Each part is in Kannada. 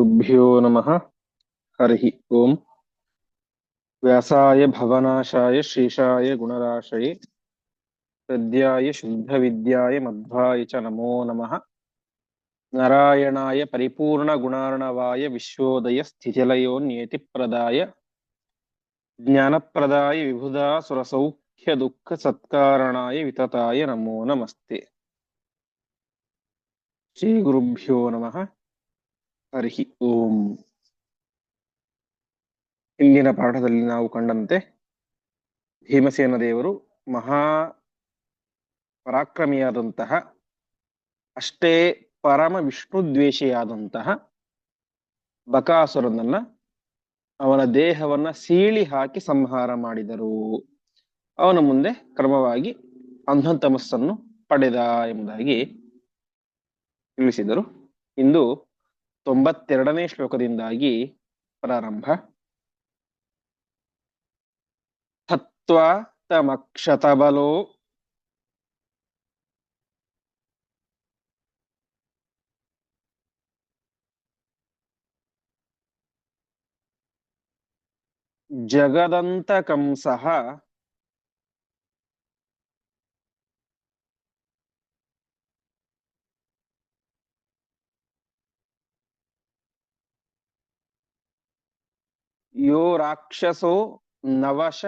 श्रीगुरुभ्यो नमः। हरिः ओम्। व्यासाय भवनाशाय श्रीशाय गुणराशये हृद्याय शुद्धविद्याय मध्वाय च नमो नमः। नारायणाय परिपूर्णगुणार्णवाय विश्वोदय स्थितिलयो नियतिप्रदाय ज्ञानप्रदाय विबुधा सुरसौख्य दुःख सत्कारणाय वितताय नमो नमस्ते। श्रीगुरुभ्यो नमः। हरिः ओम्। ಇಂದಿನ ಪಾಠದಲ್ಲಿ ನಾವು ಕಂಡಂತೆ ಭೀಮಸೇನ ದೇವರು ಮಹಾ ಪರಾಕ್ರಮಿಯಾದಂತಹ ಅಷ್ಟೇ ಪರಮ ವಿಷ್ಣು ದ್ವೇಷಿಯಾದಂತಹ ಬಕಾಸುರನನ್ನ ಅವನ ದೇಹವನ್ನ ಸೀಳಿ ಹಾಕಿ ಸಂಹಾರ ಮಾಡಿದರು. ಅವನ ಮುಂದೆ ಕ್ರಮವಾಗಿ ಅಂಧತಮಸ್ಸನ್ನು ಪಡೆದ ಎಂಬುದಾಗಿ ತಿಳಿಸಿದರು. ಇಂದು 92ನೇ ಶ್ಲೋಕದಿಂದಾಗಿ ಪ್ರಾರಂಭ. ಹತ್ವಾ ತಮಕ್ಷತಬಲೋ ಜಗದಂತಕಂಸಃ ಯೋ ರಾಕ್ಷಸೋ ನವಶ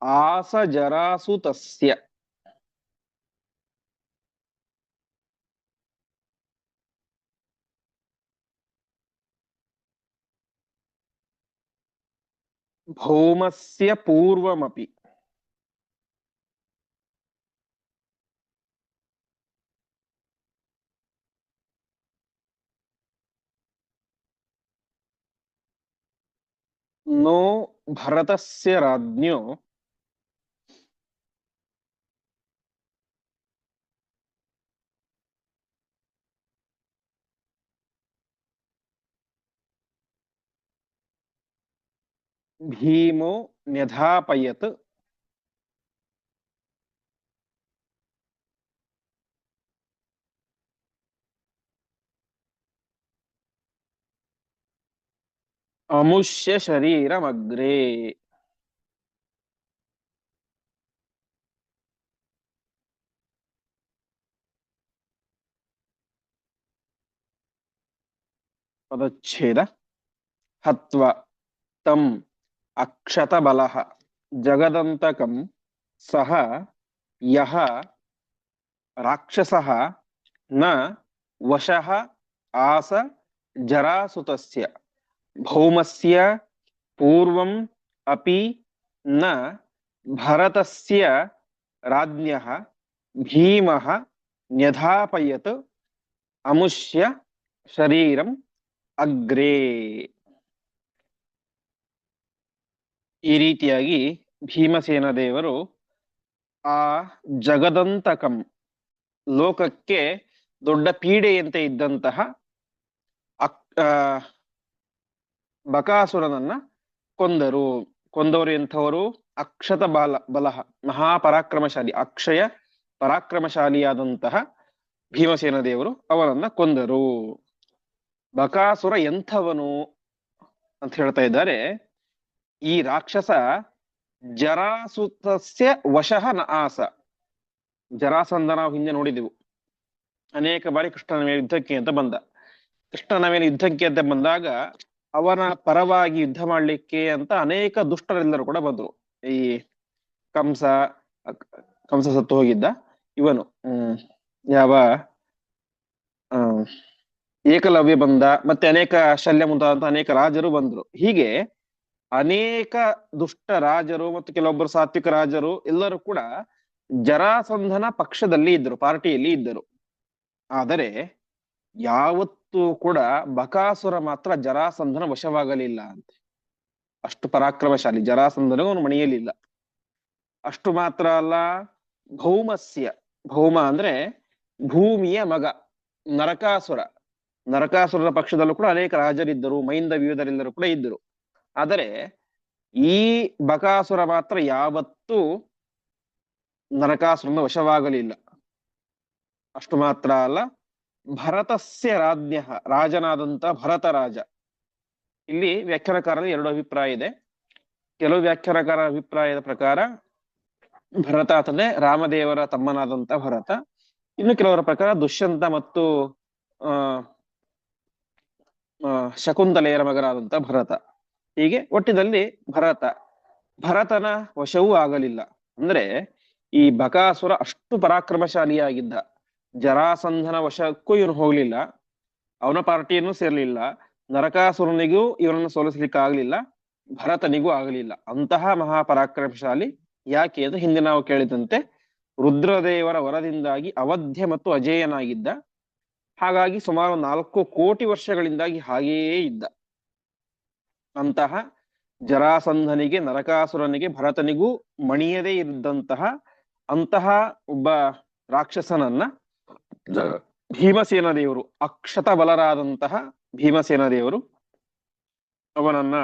ಆಸ ಜರಾಸುತಸ್ಯ ಭೌಮಸ್ಯ ಪೂರ್ವಮಪಿ ನೋ ಭರತಸ್ಯ ರಾಜ್ಞೋ ಭೀಮೋ ನ್ಯಧಾಪಯತ್ ಅಮುಷ್ಯ ಶರೀರಮಗ್ರೇ. ಪದಚ್ಛೇದ. ಹತ್ವ ತಂ ಅಕ್ಷತಬಲಃ ಜಗದಂತಕಂ ಸಹ ಯಹ ರಾಕ್ಷಸಃ ನ ವಶಃ ಆಸ ಜರಾಸುತಸ್ಯ ಭೌಮಸ್ಯ ಪೂರ್ವಂ ಅಪಿ ನ ಭರತಸ್ಯ ರಾಜ್ಞಃ ಭೀಮಃ ನ್ಯಧಾಪಯತ್ ಅಮುಷ್ಯ ಶರೀರಂ ಅಗ್ರೇ. ಈ ರೀತಿಯಾಗಿ ಭೀಮಸೇನ ದೇವರು ಆ ಜಗದಂತಕಂ ಲೋಕಕ್ಕೆ ದೊಡ್ಡ ಪೀಡೆಯಂತೆ ಇದ್ದಂತಹ ಬಕಾಸುರನನ್ನ ಕೊಂದರು. ಕೊಂದವರು ಎಂಥವರು? ಅಕ್ಷತ ಬಲಹ ಮಹಾಪರಾಕ್ರಮಶಾಲಿ, ಅಕ್ಷಯ ಪರಾಕ್ರಮಶಾಲಿಯಾದಂತಹ ಭೀಮಸೇನ ದೇವರು ಅವನನ್ನ ಕೊಂದರು. ಬಕಾಸುರ ಎಂಥವನು ಅಂತ ಹೇಳ್ತಾ ಇದ್ದಾರೆ. ಈ ರಾಕ್ಷಸ ಜರಾಸುತಸ್ಯ ವಶಃ ನ ಆಸ. ಜರಾಸಂಧ ನಾವು ಹಿಂದೆ ನೋಡಿದೆವು. ಅನೇಕ ಬಾರಿ ಕೃಷ್ಣನ ಮೇಲೆ ಯುದ್ಧಕ್ಕೆ ಅಂತ ಬಂದ. ಕೃಷ್ಣನ ಮೇಲೆ ಯುದ್ಧಕ್ಕೆ ಅಂತ ಬಂದಾಗ ಅವನ ಪರವಾಗಿ ಯುದ್ಧ ಮಾಡ್ಲಿಕ್ಕೆ ಅಂತ ಅನೇಕ ದುಷ್ಟರೆಲ್ಲರೂ ಕೂಡ ಬಂದ್ರು. ಈ ಕಂಸ ಸತ್ತು ಹೋಗಿದ್ದ, ಇವನು ಯಾವ ಏಕಲವ್ಯ ಬಂದ, ಮತ್ತೆ ಅನೇಕ ಶಲ್ಯ ಮುಂತಾದಂತ ಅನೇಕ ರಾಜರು ಬಂದ್ರು. ಹೀಗೆ ಅನೇಕ ದುಷ್ಟ ರಾಜರು ಮತ್ತು ಕೆಲವೊಬ್ಬರು ಸಾತ್ವಿಕ ರಾಜರು ಎಲ್ಲರೂ ಕೂಡ ಜರಾಸಂಧನ ಪಕ್ಷದಲ್ಲಿ ಇದ್ದರು, ಪಾರ್ಟಿಯಲ್ಲಿ ಇದ್ದರು. ಆದರೆ ಯಾವತ್ತೂ ಕೂಡ ಬಕಾಸುರ ಮಾತ್ರ ಜರಾಸಂಧನ ವಶವಾಗಲಿಲ್ಲ ಅಂತೆ. ಅಷ್ಟು ಪರಾಕ್ರಮಶಾಲಿ, ಜರಾಸಂಧನಿಗೂ ಅವನು ಮಣಿಯಲಿಲ್ಲ. ಅಷ್ಟು ಮಾತ್ರ ಅಲ್ಲ, ಭೌಮಸ್ಯ, ಭೌಮ ಅಂದ್ರೆ ಭೂಮಿಯ ಮಗ, ನರಕಾಸುರನ ಪಕ್ಷದಲ್ಲೂ ಕೂಡ ಅನೇಕ ರಾಜರಿದ್ದರು, ಮೈಂದ ವಿವಿಧರೆಲ್ಲರೂ ಕೂಡ ಇದ್ದರು. ಆದರೆ ಈ ಬಕಾಸುರ ಮಾತ್ರ ಯಾವತ್ತೂ ನರಕಾಸುರನ ವಶವಾಗಲಿಲ್ಲ. ಅಷ್ಟು ಮಾತ್ರ ಅಲ್ಲ, ಭರತಸ್ಯ ರಾಜ್ಞ, ರಾಜನಾದಂತ ಭರತ ರಾಜ. ಇಲ್ಲಿ ವ್ಯಾಖ್ಯಾನಕಾರರ ಎರಡು ಅಭಿಪ್ರಾಯ ಇದೆ. ಕೆಲವು ವ್ಯಾಖ್ಯಾನಕಾರರ ಅಭಿಪ್ರಾಯದ ಪ್ರಕಾರ ಭರತ ಅಂತಂದ್ರೆ ರಾಮದೇವರ ತಮ್ಮನಾದಂತ ಭರತ. ಇನ್ನು ಕೆಲವರ ಪ್ರಕಾರ ದುಷ್ಯಂತ ಮತ್ತು ಆ ಶಕುಂತಲೆಯರ ಮಗನಾದಂತ ಭರತ. ಹೀಗೆ ಒಟ್ಟಿನಲ್ಲಿ ಭರತನ ವಶವೂ ಆಗಲಿಲ್ಲ. ಅಂದ್ರೆ ಈ ಬಕಾಸುರ ಅಷ್ಟು ಪರಾಕ್ರಮಶಾಲಿಯಾಗಿದ್ದ. ಜರಾಸಂಧನ ವಶಕ್ಕೂ ಇವನು ಹೋಗ್ಲಿಲ್ಲ, ಅವನ ಪಾರ್ಟಿಯನ್ನು ಸೇರ್ಲಿಲ್ಲ, ನರಕಾಸುರನಿಗೂ ಇವನನ್ನು ಸೋಲಿಸ್ಲಿಕ್ಕಾಗ್ಲಿಲ್ಲ, ಭರತನಿಗೂ ಆಗಲಿಲ್ಲ. ಅಂತಹ ಮಹಾಪರಾಕ್ರಮಶಾಲಿ. ಯಾಕೆ ಅಂತ ಹಿಂದೆ ನಾವು ಕೇಳಿದಂತೆ ರುದ್ರದೇವರ ವರದಿಂದಾಗಿ ಅವಧ್ಯ ಮತ್ತು ಅಜೇಯನಾಗಿದ್ದ. ಹಾಗಾಗಿ ಸುಮಾರು 4 ಕೋಟಿ ವರ್ಷಗಳಿಂದಾಗಿ ಹಾಗೆಯೇ ಇದ್ದ. ಅಂತಹ ಜರಾಸಂಧನಿಗೆ, ನರಕಾಸುರನಿಗೆ, ಭರತನಿಗೂ ಮಣಿಯದೇ ಇದ್ದಂತಹ ಅಂತಹ ಒಬ್ಬ ರಾಕ್ಷಸನನ್ನ ಭೀಮಸೇನ ದೇವರು, ಅಕ್ಷತ ಬಲರಾದಂತಹ ಭೀಮಸೇನ ದೇವರು ಅವನನ್ನ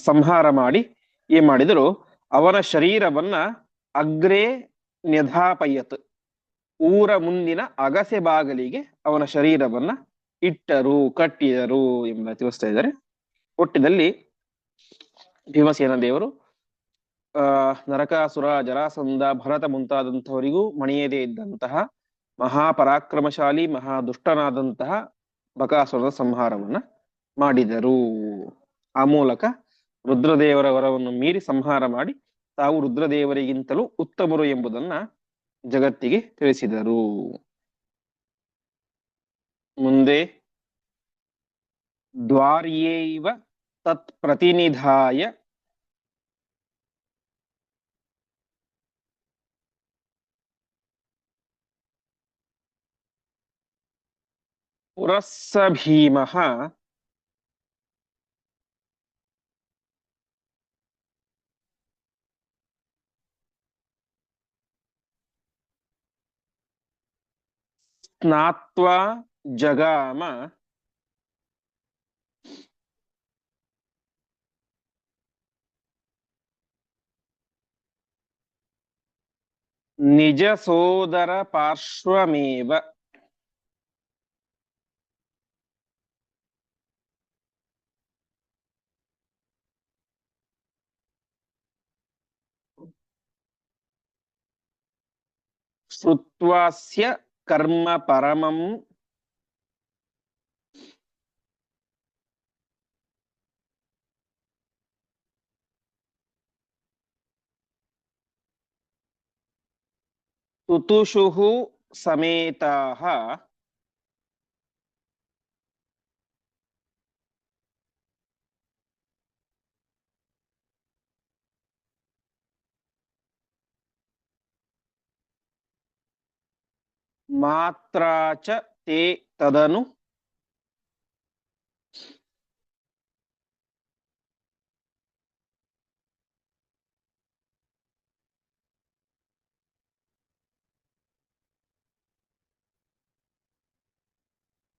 ಸಂಹಾರ ಮಾಡಿ ಏನ್ ಮಾಡಿದರು, ಅವನ ಶರೀರವನ್ನ ಅಗ್ರೇ ನ್ಯಧಾಪಯತ್, ಊರ ಮುಂದಿನ ಅಗಸೆ ಬಾಗಲಿಗೆ ಅವನ ಶರೀರವನ್ನ ಇಟ್ಟರು, ಕಟ್ಟಿದರು ಎಂಬ ತಿಳಿಸ್ತಾ ಇದ್ದಾರೆ. ಒಟ್ಟಿನಲ್ಲಿ ಭೀಮಸೇನ ದೇವರು ನರಕಾಸುರ, ಜರಾಸಂಧ, ಭರತ ಮುಂತಾದಂಥವರಿಗೂ ಮಣಿಯದೇ ಇದ್ದಂತಹ ಮಹಾಪರಾಕ್ರಮಶಾಲಿ, ಮಹಾದುಷ್ಟನಾದಂತಹ ಬಕಾಸುರದ ಸಂಹಾರವನ್ನ ಮಾಡಿದರು. ಆ ಮೂಲಕ ರುದ್ರದೇವರ ವರವನ್ನು ಮೀರಿ ಸಂಹಾರ ಮಾಡಿ ತಾವು ರುದ್ರದೇವರಿಗಿಂತಲೂ ಉತ್ತಮರು ಎಂಬುದನ್ನ ಜಗತ್ತಿಗೆ ತಿಳಿಸಿದರು. ಮುಂದೆ ದ್ವಾರ್ಯೈವ ತತ್ ಪ್ರತಿನಿಧಾಯ ಪುರಸ್ಸ ಭೀಮಃ ಸ್ನಾತ್ವಾ ಜಗಾಮ ನಿಜ ಸೋದರ ಪಾರ್ಶ್ವಮೇವ. ಶ್ರುತ್ವಾಸ್ಯ ಕರ್ಮ ಪರಮಂ ತುತುಷುಃ ಸಮೇತಾಃ ಮಾತ್ರಾ ಚ ತೇ ತದನು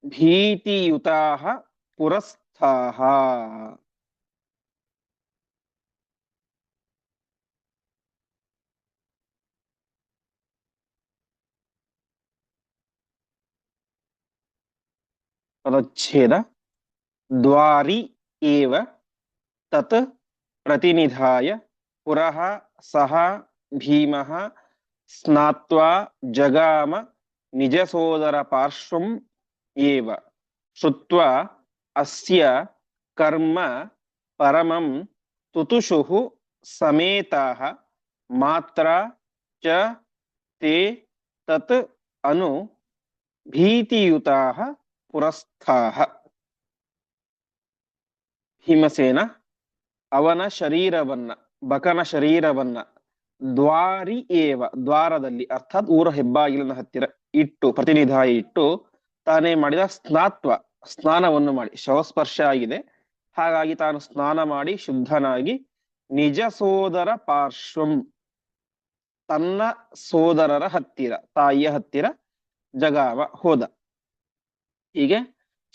ಭೀತಿಯುತಾಃ ಪುರಸ್ಥಾಃ. ಪದಚ್ಛೇದ. ದ್ವಾರಿ ಏವ ತತ್ ಪ್ರತಿನಿಧಾಯ ಪುರಃ ಸಹ ಭೀಮಃ ಸ್ನಾತ್ವಾ ಜಗಾಮ ನಿಜ ಸೋದರ ಪಾರ್ಶ್ವಂ ಏವ ಶ್ರುತ್ವಾ ಅಸ್ಯ ಕರ್ಮ ಪರಮಂ ತುತುಷುಃ ಸಮೇತಾಃ ಮಾತ್ರಾ ಚ ತೇ ತತ್ ಅನು ಭೀತಿಯುತಾಃ ಪುರಸ್ಥಾಃ. ಭೀಮಸೇನ ಅವನ ಶರೀರವನ್ನ, ಬಕನ ಶರೀರವನ್ನ ದ್ವಾರಿ ಏವ, ದ್ವಾರದಲ್ಲಿ ಅರ್ಥಾತ್ ಊರ ಹೆಬ್ಬಾಗಿಲಿನ ಹತ್ತಿರ ಇಟ್ಟು, ಪ್ರತಿನಿಧಾಯ ಇಟ್ಟು ತಾನೇ ಮಾಡಿದ ಸ್ನಾನವನ್ನು ಮಾಡಿ, ಶವಸ್ಪರ್ಶ ಆಗಿದೆ, ಹಾಗಾಗಿ ತಾನು ಸ್ನಾನ ಮಾಡಿ ಶುದ್ಧನಾಗಿ ನಿಜ ಸೋದರ ಪಾರ್ಶ್ವಂ, ತನ್ನ ಸೋದರರ ಹತ್ತಿರ, ತಾಯಿಯ ಹತ್ತಿರ ಜಗಾವ ಹೋದ. ಹೀಗೆ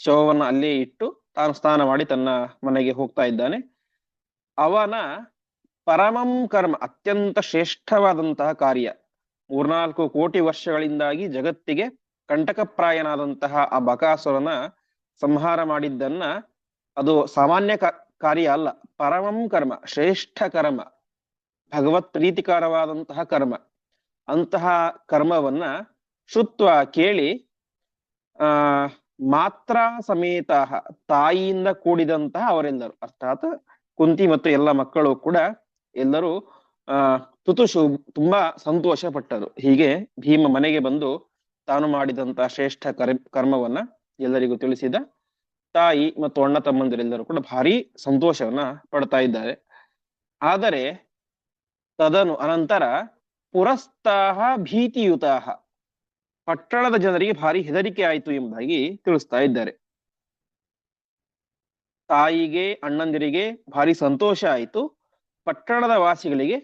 ಶವವನ್ನು ಅಲ್ಲೇ ಇಟ್ಟು ತಾನು ಸ್ನಾನ ಮಾಡಿ ತನ್ನ ಮನೆಗೆ ಹೋಗ್ತಾ ಇದ್ದಾನೆ. ಅವನ ಪರಮಂ ಕರ್ಮ ಅತ್ಯಂತ ಶ್ರೇಷ್ಠವಾದಂತಹ ಕಾರ್ಯ. 3-4 ಕೋಟಿ ವರ್ಷಗಳಿಂದಾಗಿ ಜಗತ್ತಿಗೆ ಕಂಟಕಪ್ರಾಯನಾದಂತಹ ಆ ಬಕಾಸುರನ ಸಂಹಾರ ಮಾಡಿದ್ದನ್ನ ಅದು ಸಾಮಾನ್ಯ ಕಾರ್ಯ ಅಲ್ಲ. ಪರಮಂ ಕರ್ಮ, ಶ್ರೇಷ್ಠ ಕರ್ಮ, ಭಗವತ್ ಪ್ರೀತಿಕರವಾದಂತಹ ಕರ್ಮ. ಅಂತಹ ಕರ್ಮವನ್ನ ಶ್ರುತ್ವ ಕೇಳಿ ಮಾತ್ರ ಸಮೇತ ತಾಯಿಯಿಂದ ಕೂಡಿದಂತಹ ಅವರೆಲ್ಲರೂ, ಅರ್ಥಾತ್ ಕುಂತಿ ಮತ್ತು ಎಲ್ಲ ಮಕ್ಕಳು ಕೂಡ ಎಲ್ಲರೂ ತುತುಷು ತುಂಬಾ ಸಂತೋಷ ಪಟ್ಟರು. ಹೀಗೆ ಭೀಮ ಮನೆಗೆ ಬಂದು ತಾನು ಮಾಡಿದಂತಹ ಶ್ರೇಷ್ಠ ಕರ್ಮವನ್ನ ಎಲ್ಲರಿಗೂ ತಿಳಿಸಿದ. ತಾಯಿ ಮತ್ತು ಅಣ್ಣ ತಮ್ಮಂದಿರೆಲ್ಲರೂ ಕೂಡ ಭಾರಿ ಸಂತೋಷವನ್ನ ಪಡ್ತಾ ಇದ್ದಾರೆ. ಆದರೆ ತದನು ಅನಂತರ ಪುರಸ್ತಾಹ ಭೀತಿಯುತಾಹ, ಪಟ್ಟಣದ ಜನರಿಗೆ ಭಾರಿ ಹೆದರಿಕೆ ಆಯಿತು ಎಂಬುದಾಗಿ ತಿಳಿಸ್ತಾ ಇದ್ದಾರೆ. ತಾಯಿಗೆ ಅಣ್ಣಂದಿರಿಗೆ ಭಾರಿ ಸಂತೋಷ ಆಯಿತು, ಪಟ್ಟಣದ ವಾಸಿಗಳಿಗೆ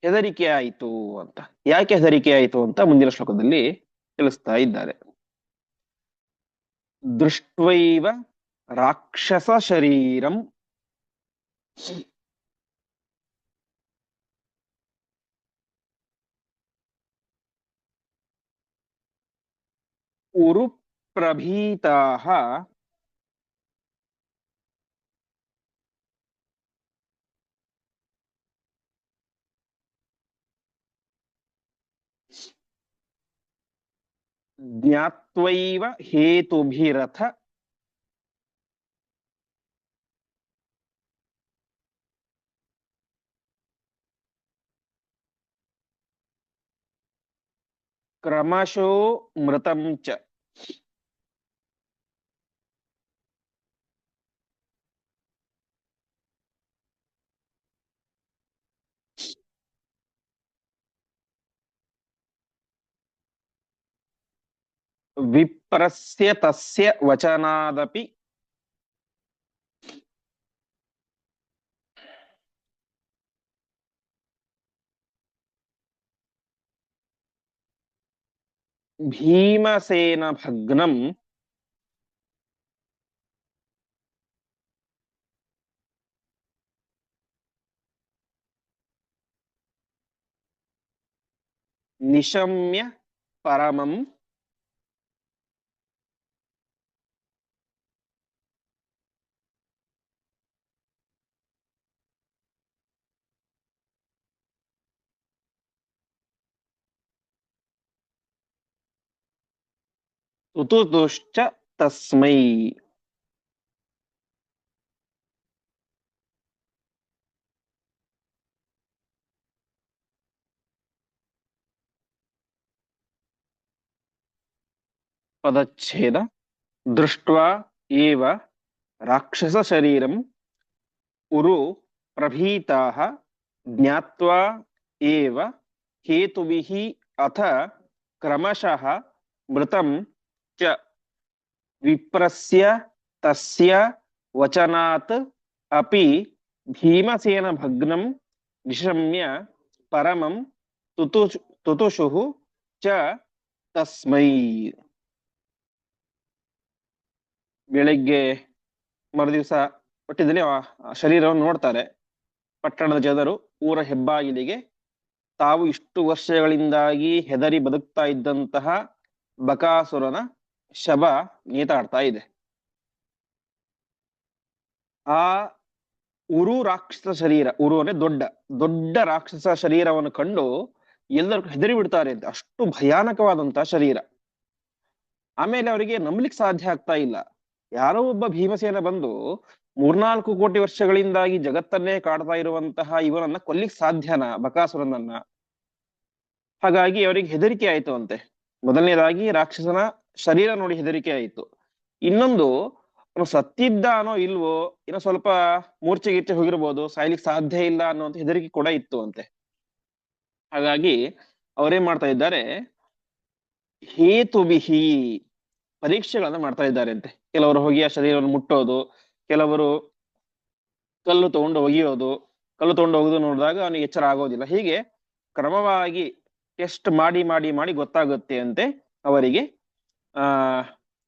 ಹೆದರಿಕೆ ಆಯಿತು ಅಂತ. ಯಾಕೆ ಹೆದರಿಕೆ ಆಯಿತು ಅಂತ ಮುಂದಿನ ಶ್ಲೋಕದಲ್ಲಿ ತಿಳಿಸ್ತಾ ಇದ್ದಾರೆ. ದೃಷ್ಟ್ವೈವ ರಾಕ್ಷಸ ಶರೀರಂ ಉರು ಪ್ರಭೀತಾಃ ಜ್ಞಾತ್ವೈವ ಹೇತುಭಿರಥ ಕ್ರಮಶೋ ಮೃತಂ ಚ. ವಿಪ್ರಸ್ಯ ತಸ್ಯ ವಚನಾದಪಿ ಭೀಮಸೇನ ಭಗ್ನಂ ನಿಶಮ್ಯ ಪರಮಂ ತುತುದುಶ್ಚ ತಸ್ಮೈ. ಪದಚ್ಛೇದ. ದೃಷ್ಟ್ವಾ ಏವ ರಾಕ್ಷಸ ಶರೀರಂ ಉರು ಪ್ರಭೀತಾಃ ಜ್ಞಾತ್ವಾ ಏವ ಹೇತುಭಿಃ ಅಥ ಕ್ರಮಶಃ ಮೃತಂ ಚ. ವಿಪ್ರಸ್ಯ ತಸ್ಯ ವಚನಾತ್ ಅಪಿ ಭೀಮಸೇನ ಭಗ್ನಂ ನಿಶಮ್ಯ ಪರಮಂ ತುತುಷುಃ ಚ ತಸ್ಮೈ. ಬೆಳಿಗ್ಗೆ ಮರುದಿವಸ ಹುಟ್ಟಿದಲ್ಲಿ ಆ ಶರೀರವನ್ನು ನೋಡ್ತಾರೆ. ಪಟ್ಟಣದ ಜನರು ಊರ ಹೆಬ್ಬಾಗಿಲಿಗೆ ತಾವು ಇಷ್ಟು ವರ್ಷಗಳಿಂದಾಗಿ ಹೆದರಿ ಬದುಕ್ತಾ ಇದ್ದಂತಹ ಬಕಾಸುರನ ಶವ ನೇತಾಡ್ತಾ ಇದೆ. ಆ ಉರು ರಾಕ್ಷಸ ಶರೀರ, ಉರು ಅಂದ್ರೆ ದೊಡ್ಡ ದೊಡ್ಡ ರಾಕ್ಷಸ ಶರೀರವನ್ನು ಕಂಡು ಎಲ್ಲರೂ ಹೆದರಿ ಬಿಡ್ತಾರೆ ಅಂತ. ಅಷ್ಟು ಭಯಾನಕವಾದಂತಹ ಶರೀರ. ಆಮೇಲೆ ಅವರಿಗೆ ನಂಬಲಿಕ್ಕೆ ಸಾಧ್ಯ ಆಗ್ತಾ ಇಲ್ಲ. ಯಾರೋ ಒಬ್ಬ ಭೀಮಸೇನ ಬಂದು 3-4 ಕೋಟಿ ವರ್ಷಗಳಿಂದಾಗಿ ಜಗತ್ತನ್ನೇ ಕಾಡ್ತಾ ಇರುವಂತಹ ಇವನನ್ನ ಕೊಲ್ಲಿಕ್ ಸಾಧ್ಯನಾ, ಬಕಾಸುರನನ್ನ? ಹಾಗಾಗಿ ಅವರಿಗೆ ಹೆದರಿಕೆ ಆಯ್ತು ಅಂತೆ. ಮೊದಲನೇದಾಗಿ ರಾಕ್ಷಸನ ಶರೀರ ನೋಡಿ ಹೆದರಿಕೆ ಆಯಿತು. ಇನ್ನೊಂದು, ಅವನು ಸತ್ತಿದ್ದಾನೋ ಇಲ್ವೋ, ಏನೋ ಸ್ವಲ್ಪ ಮೂರ್ಛೆಗಿಚ್ಚೆ ಹೋಗಿರ್ಬೋದು, ಸಾಯ್ಲಿಕ್ಕೆ ಸಾಧ್ಯ ಇಲ್ಲ ಅನ್ನುವಂತ ಹೆದರಿಕೆ ಕೂಡ ಇತ್ತು ಅಂತೆ. ಹಾಗಾಗಿ ಅವರೇನ್ ಮಾಡ್ತಾ ಇದ್ದಾರೆ, ಹೇತುಬಿಹಿ ಪರೀಕ್ಷೆಗಳನ್ನ ಮಾಡ್ತಾ ಇದ್ದಾರೆ ಅಂತೆ. ಕೆಲವರು ಹೋಗಿ ಆ ಶರೀರವನ್ನು ಮುಟ್ಟೋದು, ಕೆಲವರು ಕಲ್ಲು ತಗೊಂಡು ಒಗೆಯೋದು, ಕಲ್ಲು ತಗೊಂಡು ಒಗೆದು ನೋಡಿದಾಗ ಅವನಿಗೆ ಎಚ್ಚರ ಆಗೋದಿಲ್ಲ. ಹೀಗೆ ಕ್ರಮವಾಗಿ ಟೆಸ್ಟ್ ಮಾಡಿ ಮಾಡಿ ಮಾಡಿ ಗೊತ್ತಾಗುತ್ತೆ ಅಂತೆ ಅವರಿಗೆ.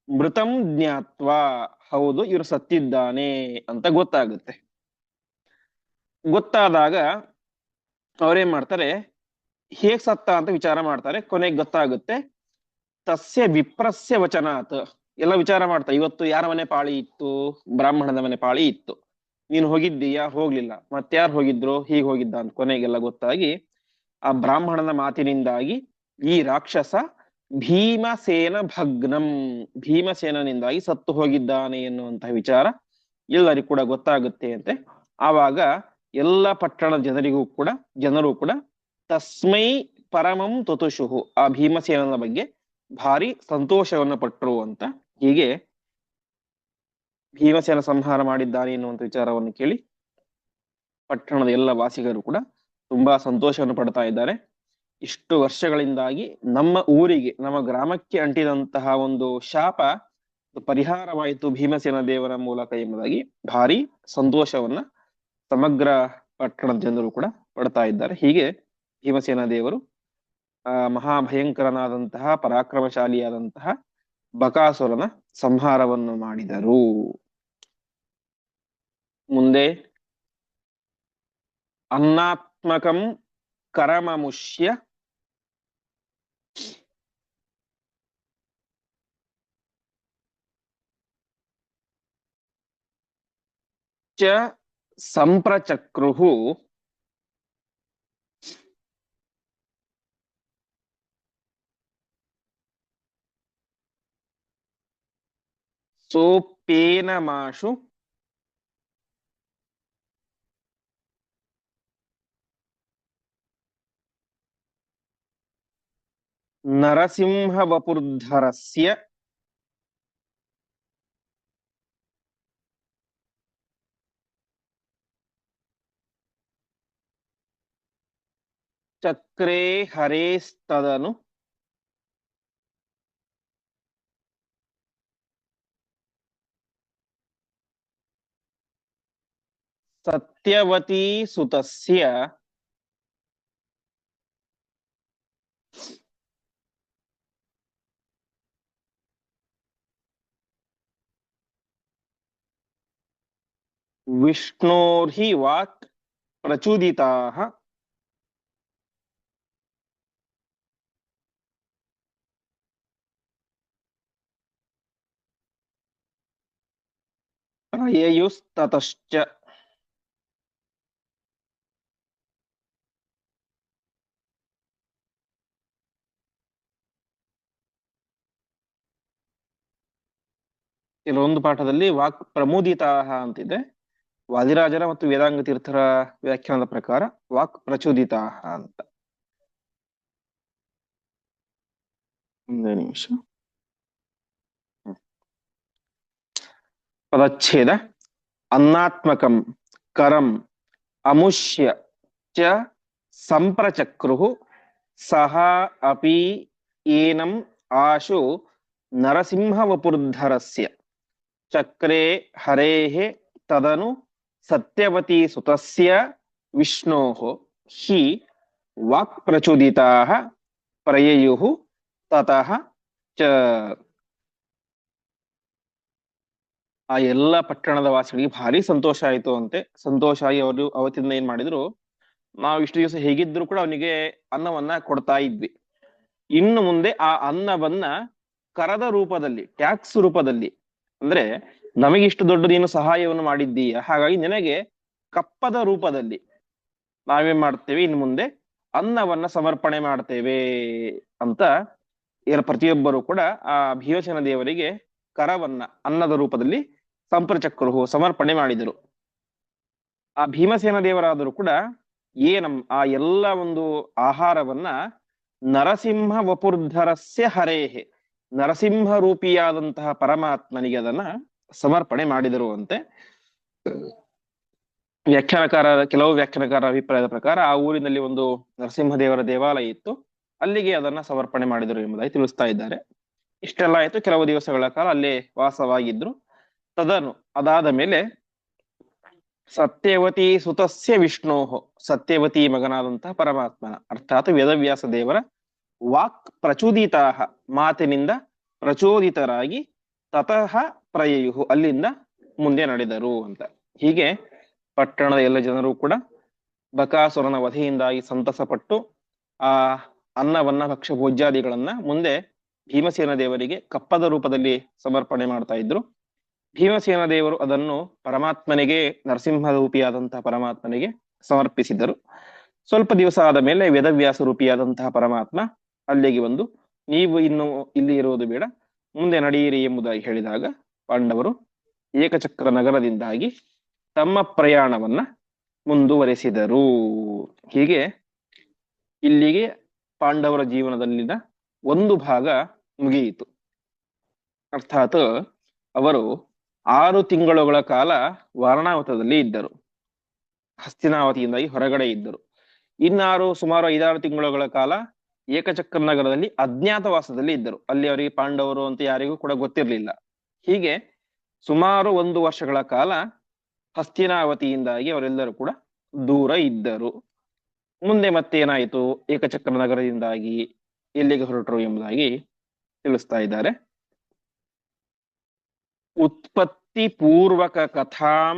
ಮೃತಂ ಜ್ಞಾತ್ವ, ಹೌದು ಇವರು ಸತ್ತಿದ್ದಾನೆ ಅಂತ ಗೊತ್ತಾಗುತ್ತೆ. ಗೊತ್ತಾದಾಗ ಅವ್ರೇನ್ ಮಾಡ್ತಾರೆ, ಹೇಗ್ ಸತ್ತ ಅಂತ ವಿಚಾರ ಮಾಡ್ತಾರೆ. ಕೊನೆಗೆ ಗೊತ್ತಾಗುತ್ತೆ ತಸ್ಯ ವಿಪ್ರಸ್ಯ ವಚನಾತ್. ಎಲ್ಲ ವಿಚಾರ ಮಾಡ್ತಾರೆ, ಇವತ್ತು ಯಾರ ಮನೆ ಪಾಳಿ ಇತ್ತು? ಬ್ರಾಹ್ಮಣನ ಮನೆ ಪಾಳಿ ಇತ್ತು. ನೀನು ಹೋಗಿದ್ದೀಯಾ? ಹೋಗ್ಲಿಲ್ಲ. ಮತ್ಯಾರು ಹೋಗಿದ್ರು? ಹೀಗ್ ಹೋಗಿದ್ದ ಅಂತ ಕೊನೆಗೆಲ್ಲ ಗೊತ್ತಾಗಿ ಆ ಬ್ರಾಹ್ಮಣನ ಮಾತಿನಿಂದಾಗಿ ಈ ರಾಕ್ಷಸ ಭೀಮಸೇನ ಭಗ್ನಂ, ಭೀಮಸೇನನಿಂದಾಗಿ ಸತ್ತು ಹೋಗಿದ್ದಾನೆ ಎನ್ನುವಂತಹ ವಿಚಾರ ಎಲ್ಲರಿಗೂ ಕೂಡ ಗೊತ್ತಾಗುತ್ತೆ ಅಂತೆ. ಆವಾಗ ಎಲ್ಲ ಪಟ್ಟಣದ ಜನರು ಕೂಡ ತಸ್ಮೈ ಪರಮಂ ತುತುಷುಹು, ಆ ಭೀಮಸೇನನ ಬಗ್ಗೆ ಭಾರಿ ಸಂತೋಷವನ್ನ ಪಟ್ಟರು ಅಂತ. ಹೀಗೆ ಭೀಮಸೇನ ಸಂಹಾರ ಮಾಡಿದ್ದಾನೆ ಎನ್ನುವಂತ ವಿಚಾರವನ್ನು ಕೇಳಿ ಪಟ್ಟಣದ ಎಲ್ಲ ವಾಸಿಗರು ಕೂಡ ತುಂಬಾ ಸಂತೋಷವನ್ನು ಪಡ್ತಾ ಇದ್ದಾರೆ. ಇಷ್ಟು ವರ್ಷಗಳಿಂದಾಗಿ ನಮ್ಮ ಊರಿಗೆ, ನಮ್ಮ ಗ್ರಾಮಕ್ಕೆ ಅಂಟಿದಂತಹ ಒಂದು ಶಾಪ ಪರಿಹಾರವಾಯಿತು ಭೀಮಸೇನ ದೇವರ ಮೂಲಕ ಎಂಬುದಾಗಿ ಭಾರಿ ಸಂತೋಷವನ್ನ ಸಮಗ್ರ ಪಟ್ಟಣದ ಜನರು ಕೂಡ ಪಡ್ತಾ ಇದ್ದಾರೆ. ಹೀಗೆ ಭೀಮಸೇನ ದೇವರು ಮಹಾಭಯಂಕರನಾದಂತಹ ಪರಾಕ್ರಮಶಾಲಿಯಾದಂತಹ ಬಕಾಸುರನ ಸಂಹಾರವನ್ನು ಮಾಡಿದರು. ಮುಂದೆ ಅನ್ನಾತ್ಮಕಂ ಕರಮಮುಷ್ಯ ಚ ಸಂಪ್ರಚಕ್ರುಹು ಸೋಪೇನಮಾಶು ನರಸಿಂಹವಪುರ್ಧರಸ್ಯ ಚಕ್ರೇ ಹರೇಸ್ತದನು ಸತ್ಯವತೀ ಸುತಸ್ಯ ವಿಷ್ಣೋರ್ಹಿ ವಾಕ್ ಪ್ರಚುದಿತಾಃ ಪ್ರಯಯುಸ್ತತಶ್ಚ. ಕೆಲವೊಂದು ಪಾಠದಲ್ಲಿ ವಾಕ್ ಪ್ರಮುದಿತಾಹ ಅಂತಿದೆ. ವಾದಿರಾಜರ ಮತ್ತು ವೇದಾಂಗ ತೀರ್ಥರ ವ್ಯಾಖ್ಯಾನದ ಪ್ರಕಾರ ವಾಕ್ ಪ್ರಚೋದಿತಾಹ ಅಂತ. ಒಂದೇ ನಿಮಿಷ. ಪದಚ್ಛೇದ. ಅನ್ನಾತ್ಮಕಂ ಕರಂ ಅಮುಷ್ಯ ಚ ಸಂಪ್ರಚಕ್ರುಹು ಸಹ ಅಪಿ ಏನಂ ಆಶು ನರಸಿಂಹವಪುರ್ಧರಸ್ಯ ಚಕ್ರೇ ಹರೇಃ ತದನು ಸತ್ಯವತೀ ಸುತಸ್ಯ ವಿಷ್ಣೋಃ ಹಿ ವಾಕ್ ಪ್ರಚೋದಿತಾಃ ಪ್ರಯಯುಃ ತತಃ ಚ. ಆ ಎಲ್ಲ ಪಟ್ಟಣದ ವಾಸಿಗಳಿಗೆ ಭಾರಿ ಸಂತೋಷ ಆಯಿತು ಅಂತೆ. ಸಂತೋಷ ಆಗಿ ಅವರು ಅವತ್ತಿಂದ ಏನ್ ಮಾಡಿದ್ರು, ನಾವು ಇಷ್ಟು ದಿವಸ ಹೇಗಿದ್ರು ಕೂಡ ಅವನಿಗೆ ಅನ್ನವನ್ನ ಕೊಡ್ತಾ ಇದ್ವಿ, ಇನ್ನು ಮುಂದೆ ಆ ಅನ್ನವನ್ನ ಕರದ ರೂಪದಲ್ಲಿ, ಟ್ಯಾಕ್ಸ್ ರೂಪದಲ್ಲಿ, ಅಂದ್ರೆ ನಮಗೆ ಇಷ್ಟು ದೊಡ್ಡ ನೀನು ಸಹಾಯವನ್ನು ಮಾಡಿದ್ದೀಯ, ಹಾಗಾಗಿ ನಿನಗೆ ಕಪ್ಪದ ರೂಪದಲ್ಲಿ ನಾವೇನ್ ಮಾಡ್ತೇವೆ, ಇನ್ನು ಮುಂದೆ ಅನ್ನವನ್ನ ಸಮರ್ಪಣೆ ಮಾಡ್ತೇವೆ ಅಂತ ಪ್ರತಿಯೊಬ್ಬರು ಕೂಡ ಆ ಭೀಮಸೇನ ದೇವರಿಗೆ ಕರವನ್ನ ಅನ್ನದ ರೂಪದಲ್ಲಿ ಸಂಪ್ರಚಕ್ರು ಸಮರ್ಪಣೆ ಮಾಡಿದರು. ಆ ಭೀಮಸೇನ ದೇವರಾದರೂ ಕೂಡ ಏನಂ ಆ ಎಲ್ಲ ಒಂದು ಆಹಾರವನ್ನ ನರಸಿಂಹ ವಪುರ್ಧರಸ್ಯ ಹರೇಹೆ, ನರಸಿಂಹ ರೂಪಿಯಾದಂತಹ ಪರಮಾತ್ಮನಿಗೆ ಅದನ್ನ ಸಮರ್ಪಣೆ ಮಾಡಿದರು ಅಂತೆ. ಕೆಲವು ವ್ಯಾಖ್ಯಾನಕಾರರ ಅಭಿಪ್ರಾಯದ ಪ್ರಕಾರ ಆ ಊರಿನಲ್ಲಿ ಒಂದು ನರಸಿಂಹದೇವರ ದೇವಾಲಯ ಇತ್ತು, ಅಲ್ಲಿಗೆ ಅದನ್ನ ಸಮರ್ಪಣೆ ಮಾಡಿದರು ಎಂಬುದಾಗಿ ತಿಳಿಸ್ತಾ ಇದ್ದಾರೆ. ಇಷ್ಟೆಲ್ಲ ಆಯ್ತು, ಕೆಲವು ದಿವಸಗಳ ಕಾಲ ಅಲ್ಲೇ ವಾಸವಾಗಿದ್ರು. ತದನು ಅದಾದ ಮೇಲೆ ಸತ್ಯವತಿ ಸುತಸ್ಯ ವಿಷ್ಣೋಹೋ, ಸತ್ಯವತಿ ಮಗನಾದಂತಹ ಪರಮಾತ್ಮನ ಅರ್ಥಾತ್ ವೇದವ್ಯಾಸ ದೇವರ ವಾಕ್ ಪ್ರಚೋದಿತಾಹ, ಮಾತಿನಿಂದ ಪ್ರಚೋದಿತರಾಗಿ ತತಃ ಪ್ರಯಯುಹು, ಅಲ್ಲಿಂದ ಮುಂದೆ ನಡೆದರು ಅಂತ. ಹೀಗೆ ಪಟ್ಟಣದ ಎಲ್ಲ ಜನರು ಕೂಡ ಬಕಾಸುರನ ವಧೆಯಿಂದಾಗಿ ಸಂತಸಪಟ್ಟು ಆ ಅನ್ನವನ್ನ ಭಕ್ಷ್ಯ ಭೋಜ್ಯಾದಿಗಳನ್ನ ಮುಂದೆ ಭೀಮಸೇನ ದೇವರಿಗೆ ಕಪ್ಪದ ರೂಪದಲ್ಲಿ ಸಮರ್ಪಣೆ ಮಾಡ್ತಾ ಇದ್ರು. ಭೀಮಸೇನ ದೇವರು ಅದನ್ನು ಪರಮಾತ್ಮನಿಗೆ, ನರಸಿಂಹ ರೂಪಿಯಾದಂತಹ ಪರಮಾತ್ಮನಿಗೆ ಸಮರ್ಪಿಸಿದರು. ಸ್ವಲ್ಪ ದಿವಸ ಆದ ಮೇಲೆ ವೇದವ್ಯಾಸ ರೂಪಿಯಾದಂತಹ ಪರಮಾತ್ಮ ಅಲ್ಲಿಗೆ ಬಂದು, ನೀವು ಇನ್ನು ಇಲ್ಲಿ ಇರುವುದು ಬೇಡ, ಮುಂದೆ ನಡೆಯಿರಿ ಎಂಬುದಾಗಿ ಹೇಳಿದಾಗ ಪಾಂಡವರು ಏಕಚಕ್ರ ನಗರದಿಂದಾಗಿ ತಮ್ಮ ಪ್ರಯಾಣವನ್ನ ಮುಂದುವರೆಸಿದರು. ಹೀಗೆ ಇಲ್ಲಿಗೆ ಪಾಂಡವರ ಜೀವನದಲ್ಲಿನ ಒಂದು ಭಾಗ ಮುಗಿಯಿತು. ಅರ್ಥಾತ್ ಅವರು 6 ತಿಂಗಳುಗಳ ಕಾಲ ವಾರಣಾವತದಲ್ಲಿ ಇದ್ದರು, ಹಸ್ತಿನಾವತಿಯಿಂದಾಗಿ ಹೊರಗಡೆ ಇದ್ದರು. ಇನ್ನಾರು ಸುಮಾರು 5-6 ತಿಂಗಳುಗಳ ಕಾಲ ಏಕಚಕ್ರ ನಗರದಲ್ಲಿ ಅಜ್ಞಾತವಾಸದಲ್ಲಿ ಇದ್ದರು. ಅಲ್ಲಿ ಅವರಿಗೆ ಪಾಂಡವರು ಅಂತ ಯಾರಿಗೂ ಕೂಡ ಗೊತ್ತಿರಲಿಲ್ಲ. ಹೀಗೆ ಸುಮಾರು 1 ವರ್ಷಗಳ ಕಾಲ ಹಸ್ತಿನಾವತಿಯಿಂದಾಗಿ ಅವರೆಲ್ಲರೂ ಕೂಡ ದೂರ ಇದ್ದರು. ಮುಂದೆ ಮತ್ತೆ ಏನಾಯಿತು, ಏಕಚಕ್ರ ನಗರದಿಂದಾಗಿ ಎಲ್ಲಿಗೆ ಹೊರಟರು ಎಂಬುದಾಗಿ ತಿಳಿಸ್ತಾ ಇದ್ದಾರೆ. ಉತ್ಪತ್ತಿ ಪೂರ್ವಕ ಕಥಾಂ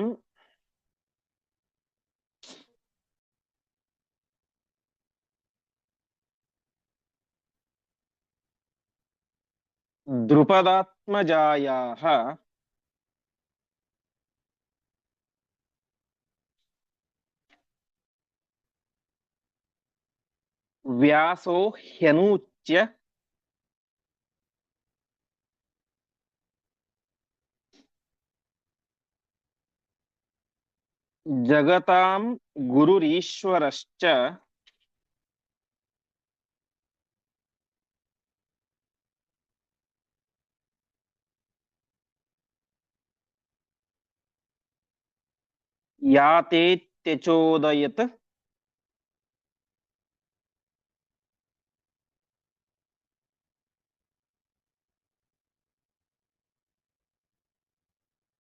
ದ್ರುಪದಾತ್ಮಜಾಯಾಃ ವ್ಯಾಸೋ ಹ್ಯನೂಚ್ಯ ಜಗತಾಂ ಗುರುರೀಶ್ವರಶ್ಚ ಯಾತೇತ್ಯಚೋದಯತ್